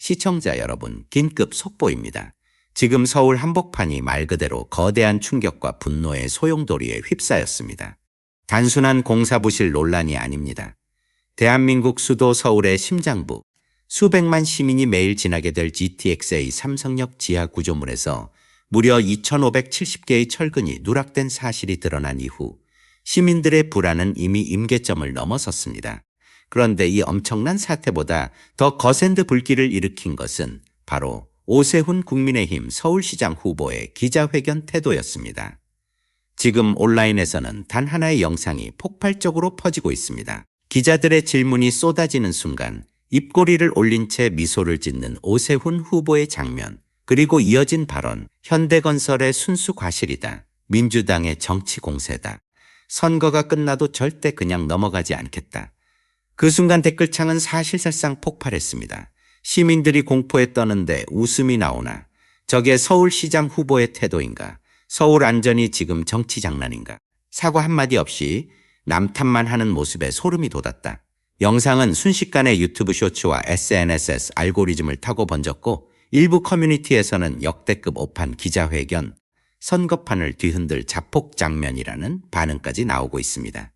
시청자 여러분, 긴급 속보입니다. 지금 서울 한복판이 말 그대로 거대한 충격과 분노의 소용돌이에 휩싸였습니다. 단순한 공사부실 논란이 아닙니다. 대한민국 수도 서울의 심장부, 수백만 시민이 매일 지나게 될 GTX-A 삼성역 지하 구조물에서 무려 2,570개의 철근이 누락된 사실이 드러난 이후 시민들의 불안은 이미 임계점을 넘어섰습니다. 그런데 이 엄청난 사태보다 더 거센 불길을 일으킨 것은 바로 오세훈 국민의힘 서울시장 후보의 기자회견 태도였습니다. 지금 온라인에서는 단 하나의 영상이 폭발적으로 퍼지고 있습니다. 기자들의 질문이 쏟아지는 순간 입꼬리를 올린 채 미소를 짓는 오세훈 후보의 장면, 그리고 이어진 발언, 현대건설의 순수 과실이다. 민주당의 정치 공세다. 선거가 끝나도 절대 그냥 넘어가지 않겠다. 그 순간 댓글창은 사실상 폭발했습니다. 시민들이 공포에 떠는데 웃음이 나오나 저게 서울시장 후보의 태도인가? 서울 안전이 지금 정치 장난인가? 사과 한마디 없이 남탓만 하는 모습에 소름이 돋았다. 영상은 순식간에 유튜브 쇼츠와 SNS 알고리즘을 타고 번졌고 일부 커뮤니티에서는 역대급 오판 기자회견, 선거판을 뒤흔들 자폭 장면이라는 반응까지 나오고 있습니다.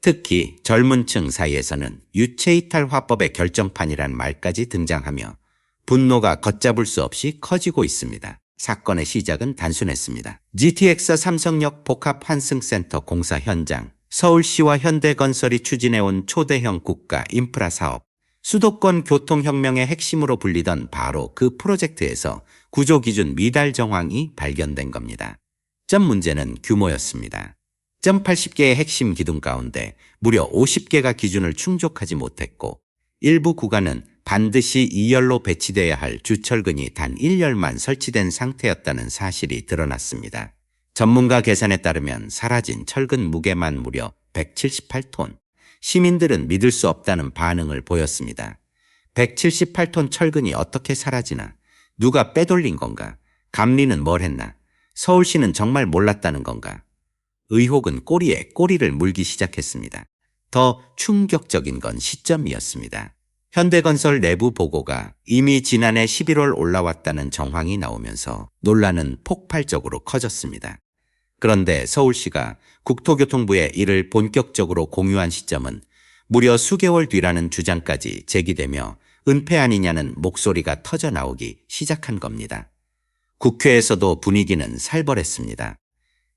특히 젊은 층 사이에서는 유체이탈 화법의 결정판이란 말까지 등장하며 분노가 걷잡을 수 없이 커지고 있습니다. 사건의 시작은 단순했습니다. GTX 삼성역 복합 환승센터 공사 현장, 서울시와 현대건설이 추진해온 초대형 국가 인프라 사업, 수도권 교통혁명의 핵심으로 불리던 바로 그 프로젝트에서 구조기준 미달 정황이 발견된 겁니다. 점 문제는 규모였습니다. 80개의 핵심 기둥 가운데 무려 50개가 기준을 충족하지 못했고 일부 구간은 반드시 2열로 배치돼야 할 주철근이 단 1열만 설치된 상태였다는 사실이 드러났습니다. 전문가 계산에 따르면 사라진 철근 무게만 무려 178톤. 시민들은 믿을 수 없다는 반응을 보였습니다. 178톤 철근이 어떻게 사라지나? 누가 빼돌린 건가? 감리는 뭘 했나? 서울시는 정말 몰랐다는 건가? 의혹은 꼬리에 꼬리를 물기 시작했습니다. 더 충격적인 건 시점이었습니다. 현대건설 내부 보고가 이미 지난해 11월 올라왔다는 정황이 나오면서 논란은 폭발적으로 커졌습니다. 그런데 서울시가 국토교통부에 이를 본격적으로 공유한 시점은 무려 수개월 뒤라는 주장까지 제기되며 은폐 아니냐는 목소리가 터져 나오기 시작한 겁니다. 국회에서도 분위기는 살벌했습니다.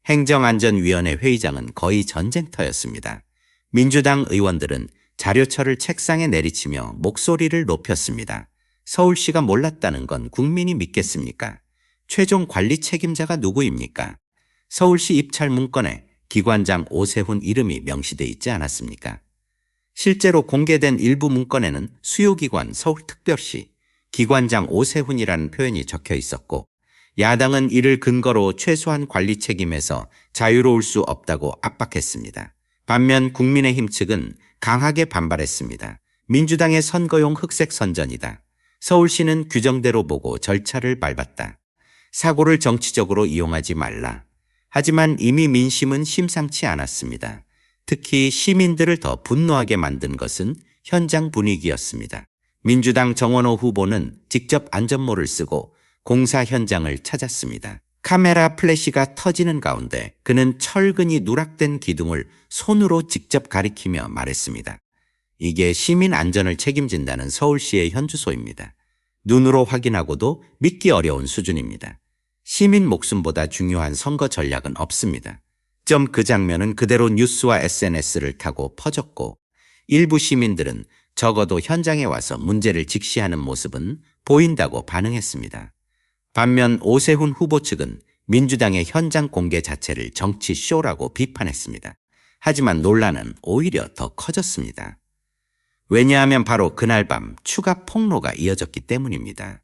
행정안전위원회 회의장은 거의 전쟁터였습니다. 민주당 의원들은 자료처를 책상에 내리치며 목소리를 높였습니다. 서울시가 몰랐다는 건 국민이 믿겠습니까? 최종 관리 책임자가 누구입니까? 서울시 입찰 문건에 기관장 오세훈 이름이 명시돼 있지 않았습니까? 실제로 공개된 일부 문건에는 수요기관 서울특별시 기관장 오세훈이라는 표현이 적혀 있었고 야당은 이를 근거로 최소한 관리 책임에서 자유로울 수 없다고 압박했습니다. 반면 국민의힘 측은 강하게 반발했습니다. 민주당의 선거용 흑색 선전이다. 서울시는 규정대로 보고 절차를 밟았다. 사고를 정치적으로 이용하지 말라. 하지만 이미 민심은 심상치 않았습니다. 특히 시민들을 더 분노하게 만든 것은 현장 분위기였습니다. 민주당 정원호 후보는 직접 안전모를 쓰고 공사 현장을 찾았습니다. 카메라 플래시가 터지는 가운데 그는 철근이 누락된 기둥을 손으로 직접 가리키며 말했습니다. 이게 시민 안전을 책임진다는 서울시의 현주소입니다. 눈으로 확인하고도 믿기 어려운 수준입니다. 시민 목숨보다 중요한 선거 전략은 없습니다. 그 장면은 그대로 뉴스와 SNS를 타고 퍼졌고 일부 시민들은 적어도 현장에 와서 문제를 직시하는 모습은 보인다고 반응했습니다. 반면 오세훈 후보 측은 민주당의 현장 공개 자체를 정치 쇼라고 비판했습니다. 하지만 논란은 오히려 더 커졌습니다. 왜냐하면 바로 그날 밤 추가 폭로가 이어졌기 때문입니다.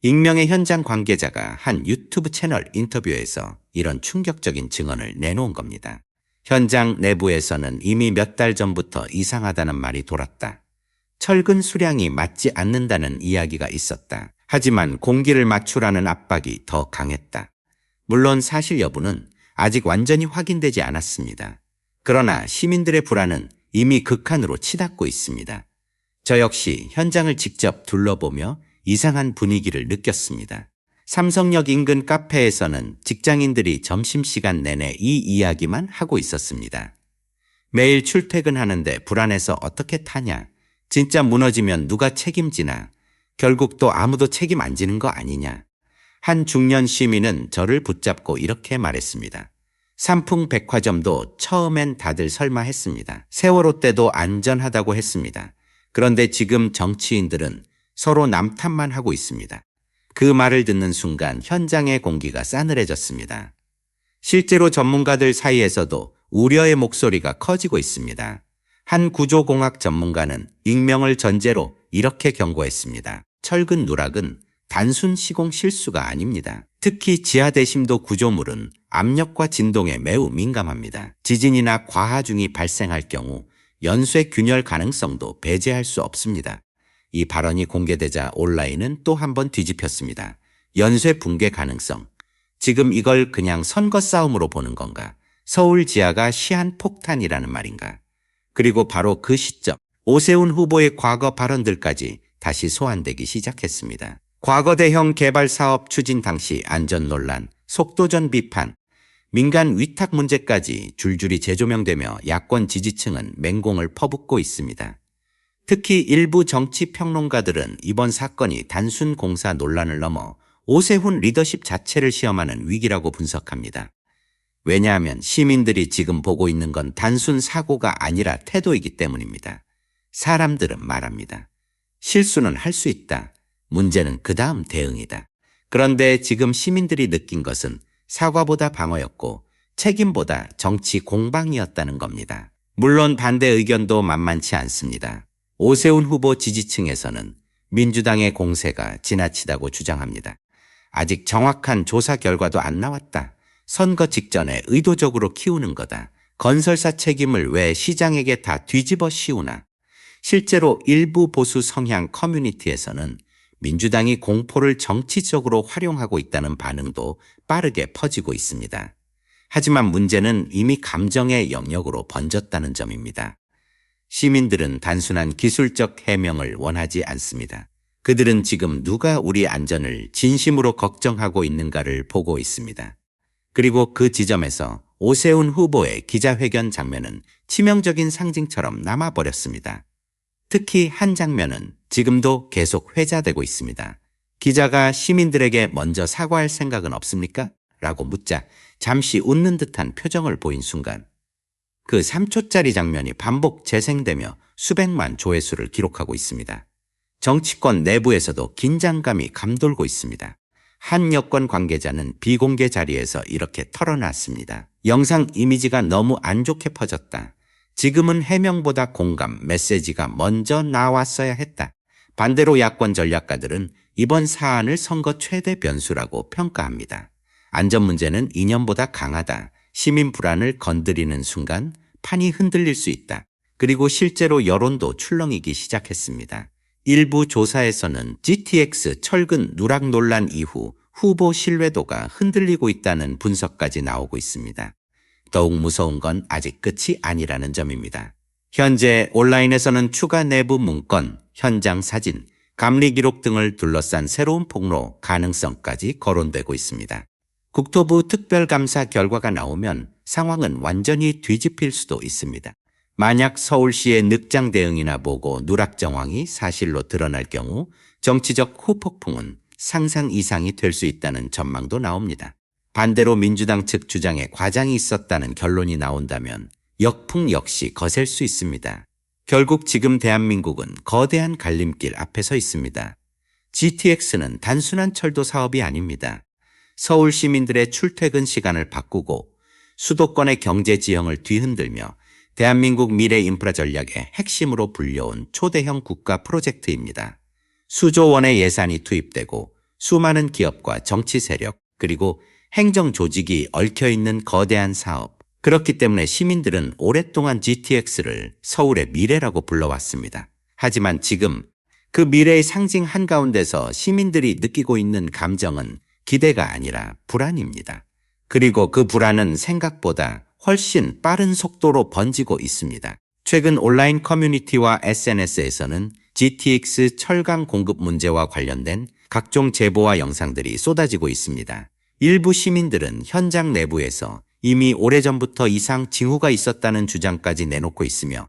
익명의 현장 관계자가 한 유튜브 채널 인터뷰에서 이런 충격적인 증언을 내놓은 겁니다. 현장 내부에서는 이미 몇 달 전부터 이상하다는 말이 돌았다. 철근 수량이 맞지 않는다는 이야기가 있었다. 하지만 공기를 맞추라는 압박이 더 강했다. 물론 사실 여부는 아직 완전히 확인되지 않았습니다. 그러나 시민들의 불안은 이미 극한으로 치닫고 있습니다. 저 역시 현장을 직접 둘러보며 이상한 분위기를 느꼈습니다. 삼성역 인근 카페에서는 직장인들이 점심시간 내내 이 이야기만 하고 있었습니다. 매일 출퇴근하는데 불안해서 어떻게 타냐? 진짜 무너지면 누가 책임지나? 결국 또 아무도 책임 안 지는 거 아니냐? 한 중년 시민은 저를 붙잡고 이렇게 말했습니다. 삼풍백화점도 처음엔 다들 설마 했습니다. 세월호 때도 안전하다고 했습니다. 그런데 지금 정치인들은 서로 남 탓만 하고 있습니다. 그 말을 듣는 순간 현장의 공기가 싸늘해졌습니다. 실제로 전문가들 사이에서도 우려의 목소리가 커지고 있습니다. 한 구조공학 전문가는 익명을 전제로 이렇게 경고했습니다. 철근 누락은 단순 시공 실수가 아닙니다. 특히 지하대심도 구조물은 압력과 진동에 매우 민감합니다. 지진이나 과하중이 발생할 경우 연쇄 균열 가능성도 배제할 수 없습니다. 이 발언이 공개되자 온라인은 또 한 번 뒤집혔습니다. 연쇄 붕괴 가능성. 지금 이걸 그냥 선거 싸움으로 보는 건가? 서울 지하가 시한폭탄이라는 말인가? 그리고 바로 그 시점, 오세훈 후보의 과거 발언들까지 다시 소환되기 시작했습니다. 과거 대형 개발 사업 추진 당시 안전 논란, 속도전 비판, 민간 위탁 문제까지 줄줄이 재조명되며 야권 지지층은 맹공을 퍼붓고 있습니다. 특히 일부 정치 평론가들은 이번 사건이 단순 공사 논란을 넘어 오세훈 리더십 자체를 시험하는 위기라고 분석합니다. 왜냐하면 시민들이 지금 보고 있는 건 단순 사고가 아니라 태도이기 때문입니다. 사람들은 말합니다. 실수는 할 수 있다. 문제는 그 다음 대응이다. 그런데 지금 시민들이 느낀 것은 사과보다 방어였고 책임보다 정치 공방이었다는 겁니다. 물론 반대 의견도 만만치 않습니다. 오세훈 후보 지지층에서는 민주당의 공세가 지나치다고 주장합니다. 아직 정확한 조사 결과도 안 나왔다. 선거 직전에 의도적으로 키우는 거다. 건설사 책임을 왜 시장에게 다 뒤집어 씌우나. 실제로 일부 보수 성향 커뮤니티에서는 민주당이 공포를 정치적으로 활용하고 있다는 반응도 빠르게 퍼지고 있습니다. 하지만 문제는 이미 감정의 영역으로 번졌다는 점입니다. 시민들은 단순한 기술적 해명을 원하지 않습니다. 그들은 지금 누가 우리 안전을 진심으로 걱정하고 있는가를 보고 있습니다. 그리고 그 지점에서 오세훈 후보의 기자회견 장면은 치명적인 상징처럼 남아버렸습니다. 특히 한 장면은 지금도 계속 회자되고 있습니다. 기자가 시민들에게 먼저 사과할 생각은 없습니까? 라고 묻자 잠시 웃는 듯한 표정을 보인 순간 그 3초짜리 장면이 반복 재생되며 수백만 조회수를 기록하고 있습니다. 정치권 내부에서도 긴장감이 감돌고 있습니다. 한 여권 관계자는 비공개 자리에서 이렇게 털어놨습니다. 영상 이미지가 너무 안 좋게 퍼졌다. 지금은 해명보다 공감, 메시지가 먼저 나왔어야 했다. 반대로 야권 전략가들은 이번 사안을 선거 최대 변수라고 평가합니다. 안전 문제는 이념보다 강하다. 시민 불안을 건드리는 순간 판이 흔들릴 수 있다. 그리고 실제로 여론도 출렁이기 시작했습니다. 일부 조사에서는 GTX 철근 누락 논란 이후 후보 신뢰도가 흔들리고 있다는 분석까지 나오고 있습니다. 더욱 무서운 건 아직 끝이 아니라는 점입니다. 현재 온라인에서는 추가 내부 문건, 현장 사진, 감리 기록 등을 둘러싼 새로운 폭로 가능성까지 거론되고 있습니다. 국토부 특별감사 결과가 나오면 상황은 완전히 뒤집힐 수도 있습니다. 만약 서울시의 늑장 대응이나 보고 누락 정황이 사실로 드러날 경우 정치적 후폭풍은 상상 이상이 될 수 있다는 전망도 나옵니다. 반대로 민주당 측 주장에 과장이 있었다는 결론이 나온다면 역풍 역시 거셀 수 있습니다. 결국 지금 대한민국은 거대한 갈림길 앞에 서 있습니다. GTX는 단순한 철도 사업이 아닙니다. 서울 시민들의 출퇴근 시간을 바꾸고 수도권의 경제 지형을 뒤흔들며 대한민국 미래 인프라 전략의 핵심으로 불려온 초대형 국가 프로젝트입니다. 수조 원의 예산이 투입되고 수많은 기업과 정치 세력 그리고 행정 조직이 얽혀있는 거대한 사업. 그렇기 때문에 시민들은 오랫동안 GTX를 서울의 미래라고 불러왔습니다. 하지만 지금 그 미래의 상징 한가운데서 시민들이 느끼고 있는 감정은 기대가 아니라 불안입니다. 그리고 그 불안은 생각보다 훨씬 빠른 속도로 번지고 있습니다. 최근 온라인 커뮤니티와 SNS에서는 GTX 철강 공급 문제와 관련된 각종 제보와 영상들이 쏟아지고 있습니다. 일부 시민들은 현장 내부에서 이미 오래전부터 이상 징후가 있었다는 주장까지 내놓고 있으며,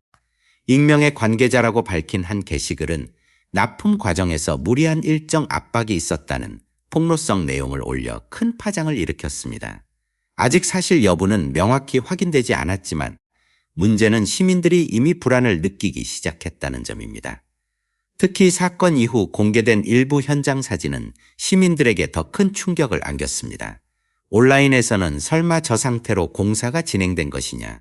익명의 관계자라고 밝힌 한 게시글은 납품 과정에서 무리한 일정 압박이 있었다는 폭로성 내용을 올려 큰 파장을 일으켰습니다. 아직 사실 여부는 명확히 확인되지 않았지만 문제는 시민들이 이미 불안을 느끼기 시작했다는 점입니다. 특히 사건 이후 공개된 일부 현장 사진은 시민들에게 더 큰 충격을 안겼습니다. 온라인에서는 설마 저 상태로 공사가 진행된 것이냐,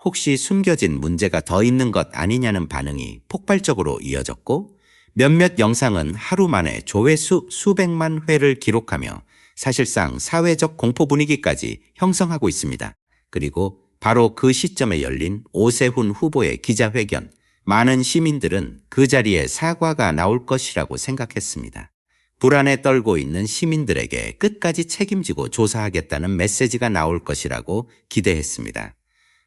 혹시 숨겨진 문제가 더 있는 것 아니냐는 반응이 폭발적으로 이어졌고, 몇몇 영상은 하루 만에 조회수 수백만 회를 기록하며 사실상 사회적 공포 분위기까지 형성하고 있습니다. 그리고 바로 그 시점에 열린 오세훈 후보의 기자회견, 많은 시민들은 그 자리에 사과가 나올 것이라고 생각했습니다. 불안에 떨고 있는 시민들에게 끝까지 책임지고 조사하겠다는 메시지가 나올 것이라고 기대했습니다.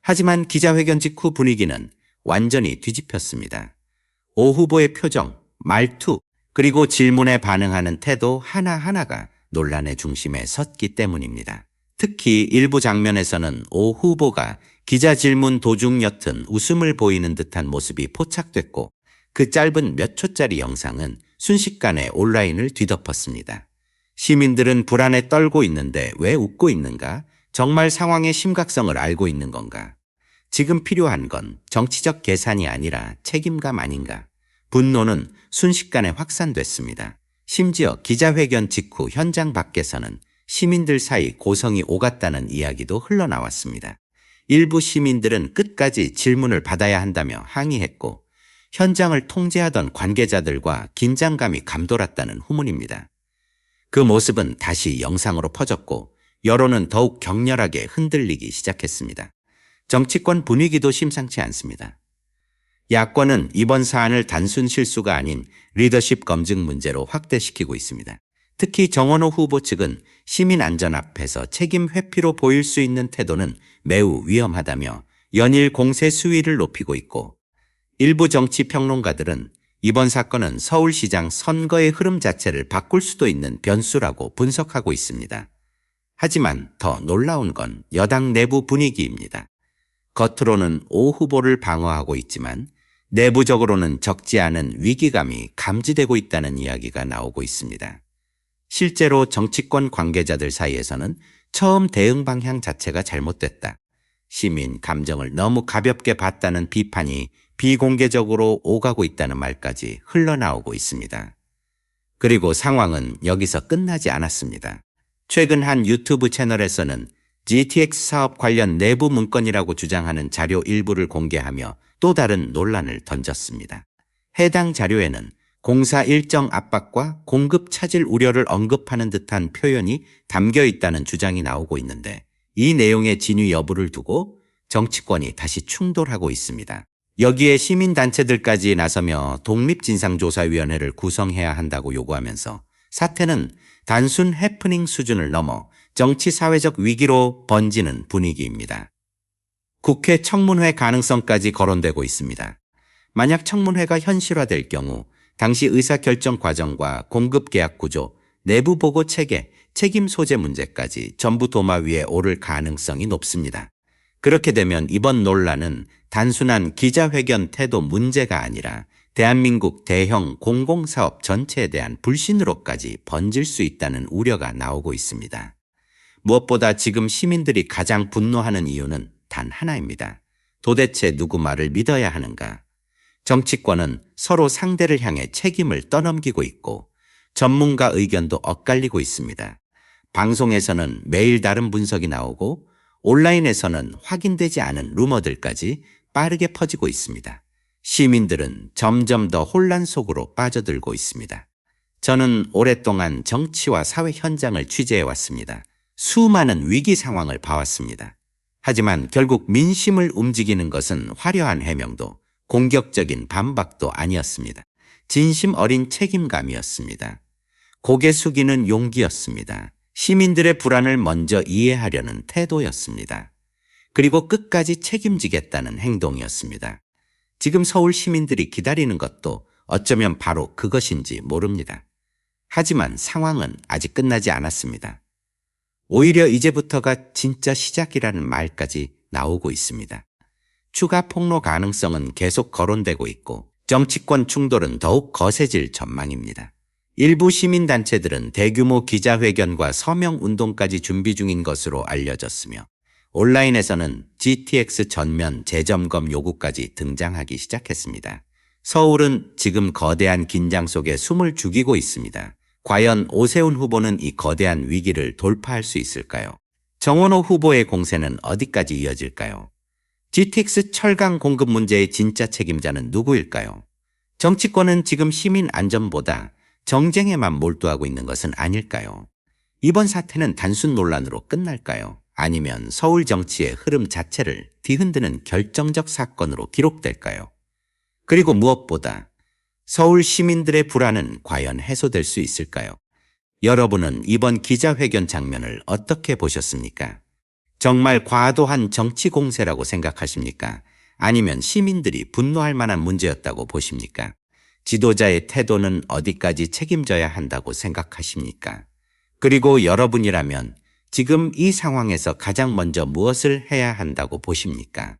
하지만 기자회견 직후 분위기는 완전히 뒤집혔습니다. 오 후보의 표정, 말투, 그리고 질문에 반응하는 태도 하나하나가 논란의 중심에 섰기 때문입니다. 특히 일부 장면에서는 오 후보가 기자 질문 도중 옅은 웃음을 보이는 듯한 모습이 포착됐고, 그 짧은 몇 초짜리 영상은 순식간에 온라인을 뒤덮었습니다. 시민들은 불안에 떨고 있는데 왜 웃고 있는가? 정말 상황의 심각성을 알고 있는 건가? 지금 필요한 건 정치적 계산이 아니라 책임감 아닌가? 분노는 순식간에 확산됐습니다. 심지어 기자회견 직후 현장 밖에서는 시민들 사이 고성이 오갔다는 이야기도 흘러나왔습니다. 일부 시민들은 끝까지 질문을 받아야 한다며 항의했고, 현장을 통제하던 관계자들과 긴장감이 감돌았다는 후문입니다. 그 모습은 다시 영상으로 퍼졌고, 여론은 더욱 격렬하게 흔들리기 시작했습니다. 정치권 분위기도 심상치 않습니다. 야권은 이번 사안을 단순 실수가 아닌 리더십 검증 문제로 확대시키고 있습니다. 특히 정원호 후보 측은 시민 안전 앞에서 책임 회피로 보일 수 있는 태도는 매우 위험하다며 연일 공세 수위를 높이고 있고, 일부 정치 평론가들은 이번 사건은 서울시장 선거의 흐름 자체를 바꿀 수도 있는 변수라고 분석하고 있습니다. 하지만 더 놀라운 건 여당 내부 분위기입니다. 겉으로는 오 후보를 방어하고 있지만 내부적으로는 적지 않은 위기감이 감지되고 있다는 이야기가 나오고 있습니다. 실제로 정치권 관계자들 사이에서는 처음 대응 방향 자체가 잘못됐다, 시민 감정을 너무 가볍게 봤다는 비판이 비공개적으로 오가고 있다는 말까지 흘러나오고 있습니다. 그리고 상황은 여기서 끝나지 않았습니다. 최근 한 유튜브 채널에서는 GTX 사업 관련 내부 문건이라고 주장하는 자료 일부를 공개하며 또 다른 논란을 던졌습니다. 해당 자료에는 공사 일정 압박과 공급 차질 우려를 언급하는 듯한 표현이 담겨 있다는 주장이 나오고 있는데, 이 내용의 진위 여부를 두고 정치권이 다시 충돌하고 있습니다. 여기에 시민단체들까지 나서며 독립진상조사위원회를 구성해야 한다고 요구하면서 사태는 단순 해프닝 수준을 넘어 정치사회적 위기로 번지는 분위기입니다. 국회 청문회 가능성까지 거론되고 있습니다. 만약 청문회가 현실화될 경우 당시 의사결정 과정과 공급 계약 구조, 내부 보고 체계, 책임 소재 문제까지 전부 도마 위에 오를 가능성이 높습니다. 그렇게 되면 이번 논란은 단순한 기자회견 태도 문제가 아니라 대한민국 대형 공공사업 전체에 대한 불신으로까지 번질 수 있다는 우려가 나오고 있습니다. 무엇보다 지금 시민들이 가장 분노하는 이유는 단 하나입니다. 도대체 누구 말을 믿어야 하는가? 정치권은 서로 상대를 향해 책임을 떠넘기고 있고 전문가 의견도 엇갈리고 있습니다. 방송에서는 매일 다른 분석이 나오고 온라인에서는 확인되지 않은 루머들까지 빠르게 퍼지고 있습니다. 시민들은 점점 더 혼란 속으로 빠져들고 있습니다. 저는 오랫동안 정치와 사회 현장을 취재해왔습니다. 수많은 위기 상황을 봐왔습니다. 하지만 결국 민심을 움직이는 것은 화려한 해명도 공격적인 반박도 아니었습니다. 진심 어린 책임감이었습니다. 고개 숙이는 용기였습니다. 시민들의 불안을 먼저 이해하려는 태도였습니다. 그리고 끝까지 책임지겠다는 행동이었습니다. 지금 서울 시민들이 기다리는 것도 어쩌면 바로 그것인지 모릅니다. 하지만 상황은 아직 끝나지 않았습니다. 오히려 이제부터가 진짜 시작이라는 말까지 나오고 있습니다. 추가 폭로 가능성은 계속 거론되고 있고 정치권 충돌은 더욱 거세질 전망입니다. 일부 시민단체들은 대규모 기자회견과 서명운동까지 준비 중인 것으로 알려졌으며 온라인에서는 GTX 전면 재점검 요구까지 등장하기 시작했습니다. 서울은 지금 거대한 긴장 속에 숨을 죽이고 있습니다. 과연 오세훈 후보는 이 거대한 위기를 돌파할 수 있을까요? 정원호 후보의 공세는 어디까지 이어질까요? GTX 철강 공급 문제의 진짜 책임자는 누구일까요? 정치권은 지금 시민 안전보다 정쟁에만 몰두하고 있는 것은 아닐까요? 이번 사태는 단순 논란으로 끝날까요? 아니면 서울 정치의 흐름 자체를 뒤흔드는 결정적 사건으로 기록될까요? 그리고 무엇보다 서울 시민들의 불안은 과연 해소될 수 있을까요? 여러분은 이번 기자회견 장면을 어떻게 보셨습니까? 정말 과도한 정치 공세라고 생각하십니까? 아니면 시민들이 분노할 만한 문제였다고 보십니까? 지도자의 태도는 어디까지 책임져야 한다고 생각하십니까? 그리고 여러분이라면 지금 이 상황에서 가장 먼저 무엇을 해야 한다고 보십니까?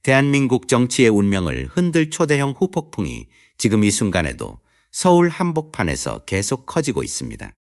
대한민국 정치의 운명을 흔들 초대형 후폭풍이 지금 이 순간에도 서울 한복판에서 계속 커지고 있습니다.